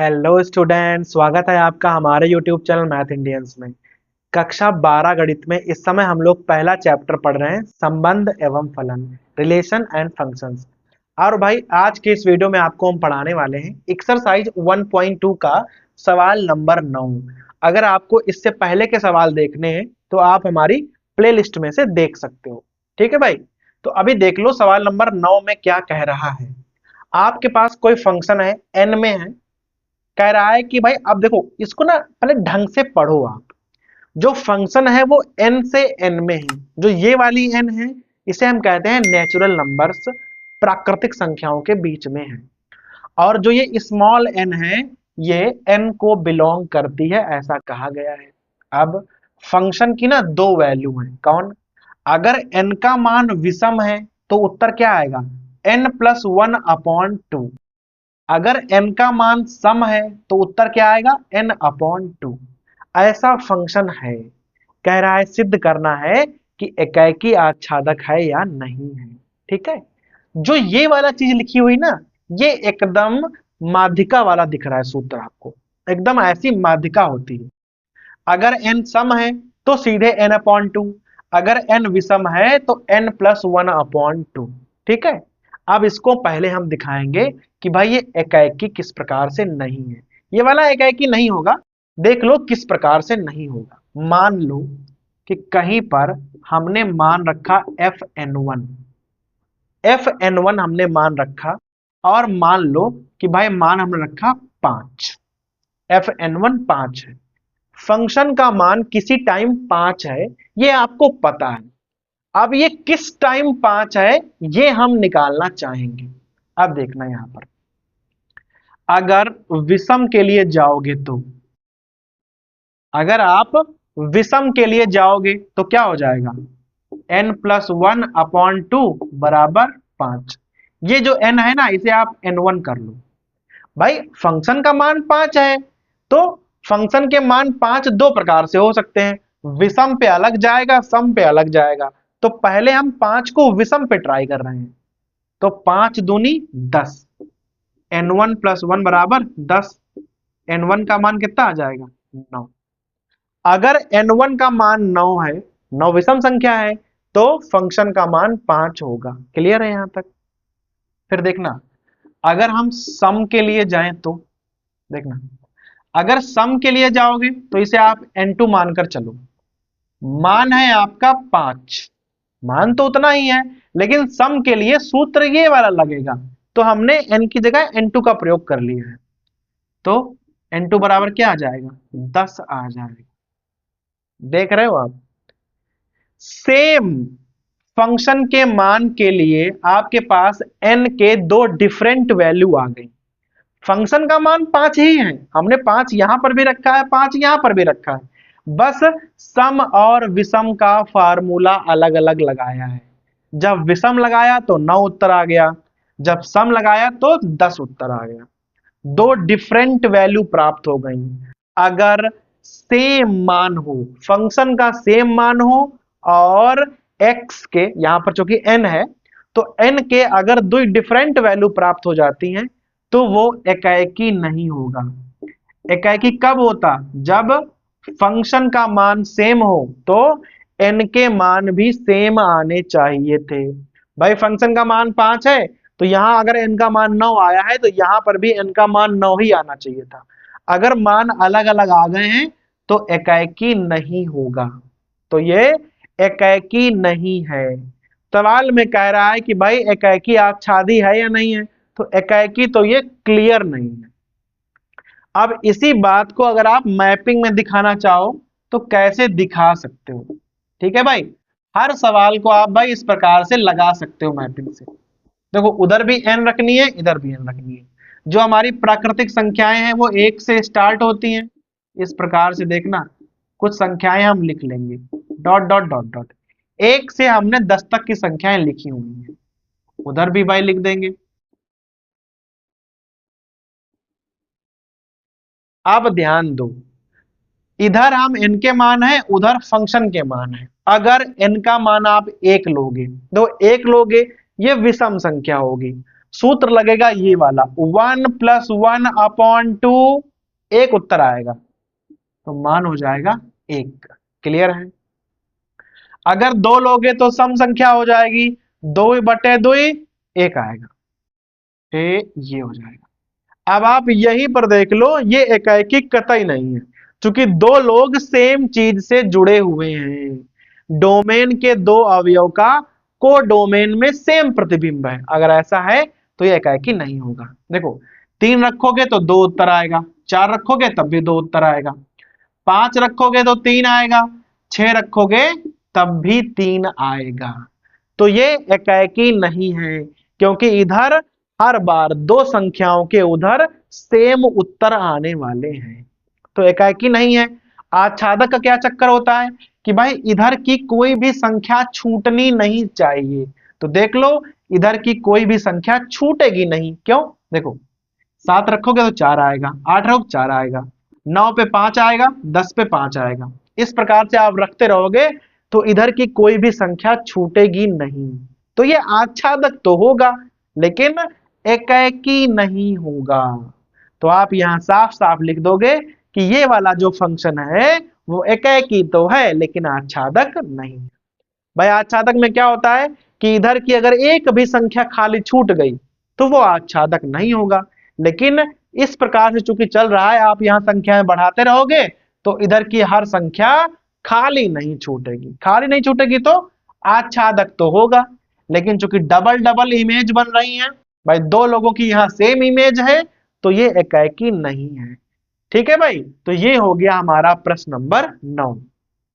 Hello student, स्वागत है आपका हमारे यूट्यूब चैनल मैथ इंडियंस में। कक्षा 12 गणित में इस समय हम लोग पहला चैप्टर पढ़ रहे हैं, संबंध एवं फलन, रिलेशन एंड फंक्शंस। और भाई आज के इस वीडियो में आपको हम पढ़ाने वाले हैं एक्सरसाइज 1.2 का सवाल नंबर 9। अगर आपको इससे पहले के सवाल देखने हैं तो आप हमारी प्ले लिस्ट में से देख सकते हो। ठीक है भाई, तो अभी देख लो सवाल नंबर 9 में क्या कह रहा है। आपके पास कोई फंक्शन है, एन में है। कह रहा है कि भाई अब देखो इसको ना पहले ढंग से पढ़ो आप। जो फंक्शन है वो n से n में है। जो ये वाली n है इसे हम कहते हैं नेचुरल नंबर्स, प्राकृतिक संख्याओं के बीच में है। और जो ये स्मॉल n है ये n को बिलोंग करती है, ऐसा कहा गया है। अब फंक्शन की ना दो वैल्यू है। कौन? अगर n का मान विषम है तो उत्तर क्या आएगा? n+1/2। अगर n का मान सम है तो उत्तर क्या आएगा? n/2। ऐसा फंक्शन है। कह रहा है सिद्ध करना है कि एकाकी आच्छादक है या नहीं है। ठीक है, जो ये वाला चीज लिखी हुई ना, ये एकदम माध्यिका वाला दिख रहा है सूत्र आपको। एकदम ऐसी माध्यिका होती है। अगर n सम है तो सीधे n/2, अगर n विषम है तो n+1/2। ठीक है, अब इसको पहले हम दिखाएंगे कि भाई ये एकाकी किस प्रकार से नहीं है। ये वाला एकाकी नहीं होगा, देख लो किस प्रकार से नहीं होगा। मान लो कि कहीं पर हमने मान रखा fn1 हमने मान रखा, और मान लो कि भाई मान हमने रखा 5। fn1 5 है। फंक्शन का मान किसी टाइम 5 है, ये आपको पता है। अब ये किस टाइम 5 है ये हम निकालना चाहेंगे। अब देखना यहां पर, अगर विषम के लिए जाओगे तो, अगर आप विषम के लिए जाओगे तो क्या हो जाएगा? n+1/2 बराबर 5। ये जो n है ना इसे आप n1 कर लो। भाई फंक्शन का मान 5 है तो फंक्शन के मान 5 दो प्रकार से हो सकते हैं। विषम पे अलग जाएगा, सम पे अलग जाएगा। तो पहले हम 5 को विषम पे ट्राई कर रहे हैं। तो 5 दूनी 10, n1+1 बराबर 10। n1 का मान कितना आ जाएगा? 9। अगर n1 का मान 9 है, 9 विषम संख्या है, तो फंक्शन का मान 5 होगा। क्लियर है यहां तक? फिर देखना, अगर हम सम के लिए जाएं तो देखना, अगर सम के लिए जाओगे तो इसे आप n2 मानकर चलो। मान है आपका 5, मान तो उतना ही है, लेकिन सम के लिए सूत्र ये वाला लगेगा, तो हमने n की जगह n2 का प्रयोग कर लिया है। तो n2 बराबर क्या आ जाएगा? 10 आ जाएगा। देख रहे हो आप? सेम फंक्शन के मान के लिए आपके पास n के दो डिफरेंट वैल्यू आ गई। फंक्शन का मान 5 ही है, हमने 5 यहां पर भी रखा है, 5 यहां पर भी रखा है। बस सम और विषम का फार्मूला अलग अलग लगाया है। जब विषम लगाया तो 9 उत्तर आ गया, जब सम लगाया तो 10 उत्तर आ गया। दो डिफरेंट वैल्यू प्राप्त हो गई। अगर सेम मान हो, फंक्शन का सेम मान हो, और x के यहां पर चूंकि n है तो n के अगर दो डिफरेंट वैल्यू प्राप्त हो जाती हैं तो वो एकाकी नहीं होगा। एकाकी कब होता? जब फंक्शन का मान सेम हो तो n के मान भी सेम आने चाहिए थे। भाई फंक्शन का मान 5 है तो यहां अगर n का मान 9 आया है तो यहां पर भी n का मान 9 ही आना चाहिए था। अगर मान अलग अलग आ गए हैं तो एकाकी नहीं होगा। तो ये एकाकी नहीं है। सवाल में कह रहा है कि भाई एकाकी आच्छादी है या नहीं है, तो एकाकी तो ये क्लियर नहीं है। अब इसी बात को अगर आप मैपिंग में दिखाना चाहो तो कैसे दिखा सकते हो? ठीक है भाई, हर सवाल को आप भाई इस प्रकार से लगा सकते हो मैपिंग से। देखो उधर भी n रखनी है, इधर भी n रखनी है। जो हमारी प्राकृतिक संख्याएं हैं वो 1 से स्टार्ट होती हैं। इस प्रकार से देखना, कुछ संख्याएं हम लिख लेंगे डॉट डॉट डॉट डॉट। 1 से हमने 10 तक की संख्याएं लिखी हुई हैं, उधर भी भाई लिख देंगे। अब ध्यान दो, इधर हम n के मान है, उधर फंक्शन के मान है। अगर n का मान आप 1 लोगे, तो 1 लोगे ये विषम संख्या होगी। सूत्र लगेगा ये वाला 1 + 1/2, एक उत्तर आएगा तो मान हो जाएगा 1। क्लियर है? अगर 2 लोगे तो सम संख्या हो जाएगी 2/2, 1 आएगा, ये हो जाएगा। अब आप यहीं पर देख लो, ये एकाएकी कतई नहीं है, क्योंकि दो लोग सेम चीज से जुड़े हुए हैं। डोमेन के दो अवयव का को डोमेन में सेम प्रतिबिंब है, अगर ऐसा है तो ये एकाएकी नहीं होगा। देखो 3 रखोगे तो 2 उत्तर आएगा, 4 रखोगे तब भी 2 उत्तर आएगा, 5 रखोगे तो 3 आएगा, 6 रखोगे तब भी 3 आएगा। तो ये एकाएकी नहीं है, क्योंकि इधर हर बार दो संख्याओं के उधर सेम उत्तर आने वाले हैं, तो एकाएकी नहीं है। आच्छादक का क्या चक्कर होता है कि भाई इधर की कोई भी संख्या छूटनी नहीं चाहिए, तो देख लो इधर की कोई भी संख्या छूटेगी नहीं। क्यों? देखो 7 रखोगे तो 4 आएगा, 8 रखोगे 4 आएगा, 9 पे 5 आएगा, 10 पे 5 आएगा। इस प्रकार से आप रखते रहोगे तो इधर की कोई भी संख्या छूटेगी नहीं। तो ये आच्छादक तो होगा लेकिन एकाएकी नहीं होगा। तो आप यहां साफ साफ लिख दोगे कि ये वाला जो फंक्शन है वो एकाएकी तो है लेकिन आच्छादक नहीं। भाई आच्छादक में क्या होता है कि इधर की अगर एक भी संख्या खाली छूट गई तो वो आच्छादक नहीं होगा, लेकिन इस प्रकार से चूंकि चल रहा है, आप यहां संख्याएं बढ़ाते रहोगे तो इधर की हर संख्या खाली नहीं छूटेगी। खाली नहीं छूटेगी तो आच्छादक तो होगा, लेकिन चूंकि डबल डबल इमेज बन रही है, भाई दो लोगों की यहां सेम इमेज है, तो ये एकाएकी नहीं है। ठीक है भाई, तो ये हो गया हमारा प्रश्न नंबर 9।